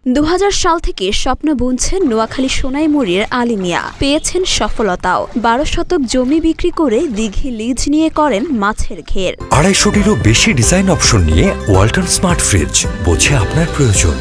2000 সাল থেকে স্বপ্ন বুনছেন নোয়াখালী সোনাইমুড়ির আলী মিয়া। পেয়েছেন সফলতাও। 12 শতক জমি বিক্রি করে দিঘি লিজ নিয়ে করেন মাছের ঘের। 250-টিরও বেশি ডিজাইন অপশন নিয়ে ওয়ালটন স্মার্ট ফ্রিজ, বোঝে আপনার প্রয়োজন।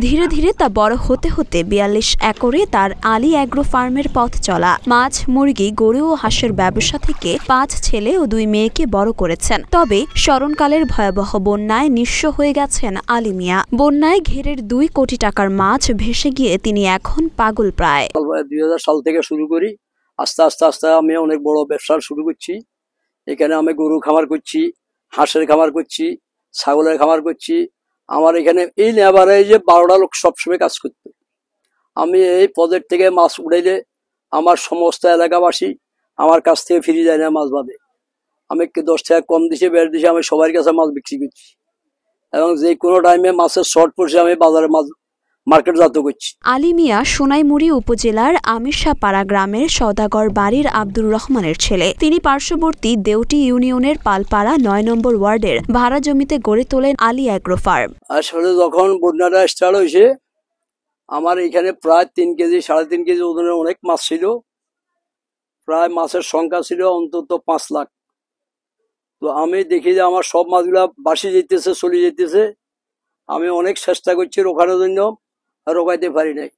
ধীরে ধীরে তা বড় হতে হতে 42 একরে তার আলী অ্যাগ্রো ফার্মের পথ চলা। মাছ, মুরগি, গরু ও হাঁসের ব্যবসা থেকে 5 ছেলে ও 2 মেয়েকে বড় করেছেন। তবে স্মরণকালের ভয়াবহ বন্যায় নিঃস্ব হয়ে গেছেন আলী মিয়া। বন্যায় ঘেরের 2 কোটি টাকার মাছ ভেসে গিয়ে তিনি এখন পাগল প্রায়। 2000 সাল থেকে শুরু করি, আস্তে আস্তে আমি অনেক বড় ব্যবসা শুরু করছি। এখানে আমি গরু খামার করছি, হাঁসের খামার করছি, ছাগলের খামার করছি। আমার এখানে এই লেবারে যে 12টা লোক সবসময় কাজ করতো। আমি এই প্রজেক্ট থেকে মাছ উড়াইলে আমার সমস্ত এলাকাবাসী আমার কাছ থেকে ফিরে যায় না মাছ বাদে। আমি 10 টাকা কম দিছে, বেড় দিছে, আমি সবার কাছে মাছ বিক্রি করছি এবং যে কোনো টাইমে মাছের শর্ট পড়ছে আমি বাজারে মাছ মার্কেটজাত করছি। আলী মিয়া সোনাইমুড়ি উপজেলার আমিরশাপাড়া গ্রামের সওদাগর বাড়ির আব্দুর রহমানের ছেলে। তিনি পার্শ্ববর্তী দেউটি ইউনিয়নের পালপাড়া 9 নম্বর ওয়ার্ডের ভাড়া জমিতে গড়ে তোলেন আলী অ্যাগ্রো ফার্ম। আসলে যখন বন্যাটা স্টার্ট হয়েছে, আমার এখানে প্রায় 3 কেজি 3.5 কেজি ওজনের অনেক মাছ ছিল। প্রায় মাছের সংখ্যা ছিল অন্তত 5 লাখ। তো আমি দেখি যে আমার সব মাছগুলা বাসি যেতেছে, চলে যেতেছে। আমি অনেক চেষ্টা করছি রোখানোর জন্য, রোকাইতে পারি নাই।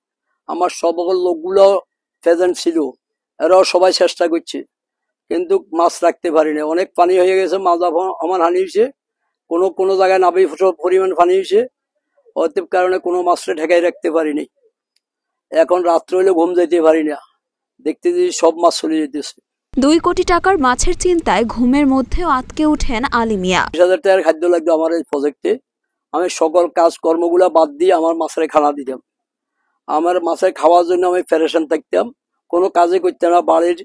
আমার সকল লোকগুলো প্রেজেন্ট ছিল, এরাও সবাই চেষ্টা করছে, কিন্তু মাছ রাখতে পারি না। অনেক পানি হয়ে গেছে, মাছ আমার হানি হয়েছে। কোনো জায়গায় নাবি পরিমাণ পানি হয়েছে, অতএব কারণে কোনো মাছটা ঠেকাই রাখতে পারিনি। এখন রাত্রে হইলে ঘুম যেতে পারি না, দেখতে দেখি সব মাছ চলে যেতেছে। 2 কোটি টাকার মাছের চিন্তায় ঘুমের মধ্যেও আটকে উঠেন আলী মিয়া। 20,000 টাকার খাদ্য লাগতো আমার এই প্রজেক্টে। আমি সকল কাজ কর্মগুলা বাদ দিয়ে আমার মাছের খানা দিতাম। আমার মাছের খাওয়ার জন্য আমি প্যারেশান থাকতাম, কোনো কাজে করতাম না। বাড়ির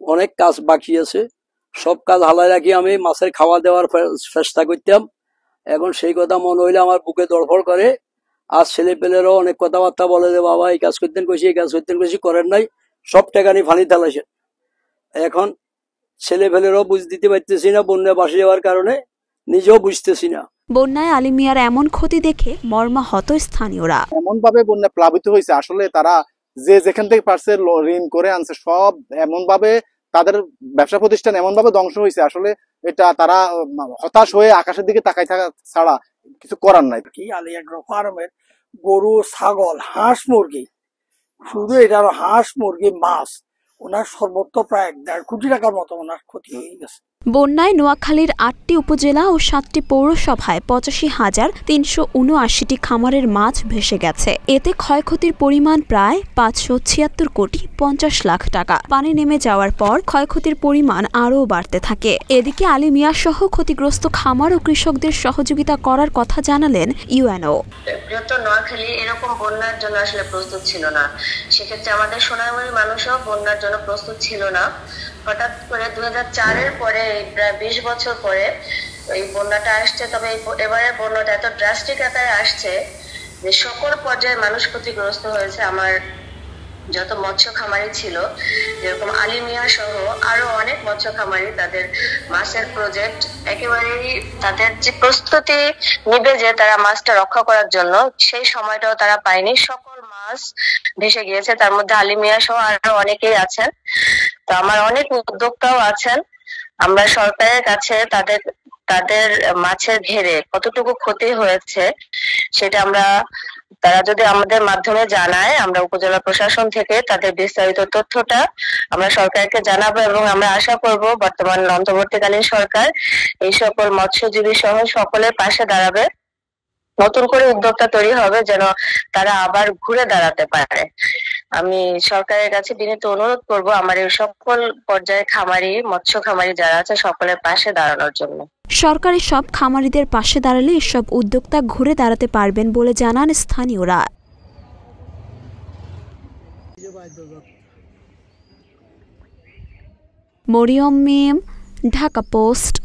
অনেক কাজ বাকি আছে, সব কাজ হালাই রাখি আমি মাছের খাওয়া দেওয়ার চেষ্টা করতাম। এখন সেই কথা মনে হইলে আমার বুকে দরফর করে। আজ ছেলে পেলেরও অনেক কথাবার্তা বলে যে বাবা এই কাজ করতেন কইছি, এই কাজ করতেন কইছি, করেন নাই, সব টাকানি ফানি তালাইছেন। এখন ছেলে পেলেরও বুঝ দিতে পারতেছি না, বন্যা বাসি যাওয়ার কারণে নিজেও বুঝতেছি না। বন্যায় আলী মিয়ার এমন ক্ষতি দেখে মর্মাহত স্থানীয়রা। এমন ভাবে বন্যা প্লাবিত হয়েছে, আসলে তারা যে যেখান থেকে পারছে ঋণ করে আনছে, সব এমন ভাবে তাদের ব্যবসা প্রতিষ্ঠান এমন ভাবে ধ্বংস হয়েছে। আসলে এটা তারা হতাশ হয়ে আকাশের দিকে তাকাই থাকা ছাড়া কিছু করার নাই। কি আলী অ্যাগ্রো ফার্মের গরু, ছাগল, হাঁস, মুরগি, শুধু এটার হাঁস, মুরগি, মাছ, ওনার সর্বোচ্চ প্রায় 1.5 কোটি টাকার মতো ওনার ক্ষতি হয়ে গেছে। বন্যায় নোয়াখালীর 8টি উপজেলা ও 7টি পৌরসভায় 85,379টি খামারের মাছ ভেসে গেছে। এতে ক্ষয়ক্ষতির পরিমাণ প্রায় 576 কোটি 50 লাখ টাকা। পানি নেমে যাওয়ার পর ক্ষয়ক্ষতির পরিমাণ আরও বাড়তে থাকে। এদিকে আলী মিয়া সহ ক্ষতিগ্রস্ত খামার ও কৃষকদের সহযোগিতা করার কথা জানালেন ইউএনও। বৃহত্তর নোয়াখালী এরকম বন্যার জন্য আসলে প্রস্তুত ছিল না। সেক্ষেত্রে আমাদের সোনাইমুড়ির মানুষও বন্যার জন্য প্রস্তুত ছিল না। হঠাৎ করে 2004-এর পরে প্রায় 20 বছর পরে এই বন্যাটা আসছে। তবে এবারে বন্যাটা এত ড্রাস্টিক আকারে আসছে যে সকল পর্যায়ে মানুষ ক্ষতিগ্রস্ত হয়েছে। আমার যত মৎস্য খামারি ছিল, যেরকম আলী মিয়া সহ আরো অনেক মৎস্য খামারি, তাদের মাছের প্রজেক্ট একেবারেই তাদের যে প্রস্তুতি নিবে যে তারা মাছটা রক্ষা করার জন্য, সেই সময়টাও তারা পায়নি। সকল মাছ ভেসে গিয়েছে, তার মধ্যে আলী মিয়া সহ আরো অনেকেই আছেন। তো আমার অনেক উদ্যোক্তাও আছেন। আমরা সরকারের কাছে তাদের মাছের ঘেরে কতটুকু ক্ষতি হয়েছে সেটা তারা যদি আমাদের মাধ্যমে জানায়, আমরা উপজেলা প্রশাসন থেকে তাদের বিস্তারিত তথ্যটা আমরা সরকারকে জানাবো এবং আমরা আশা করব বর্তমান অন্তর্বর্তীকালীন সরকার এই সকল মৎস্যজীবী সহ সকলের পাশে দাঁড়াবে। নতুন করে উদ্যোক্তা তৈরি হবে যেন তারা আবার ঘুরে দাঁড়াতে পারে। আমি সরকারের কাছে বিনীত অনুরোধ করব আমার এই সকল পর্যায়ে খামারি, মৎস্য খামারি যারা আছে সকলের পাশে দাঁড়ানোর জন্য। সরকারি সব খামারিদের পাশে দাঁড়ালে এসব উদ্যোক্তা ঘুরে দাঁড়াতে পারবেন বলে জানান স্থানীয়রা। মরিয়ম মিম, ঢাকা পোস্ট।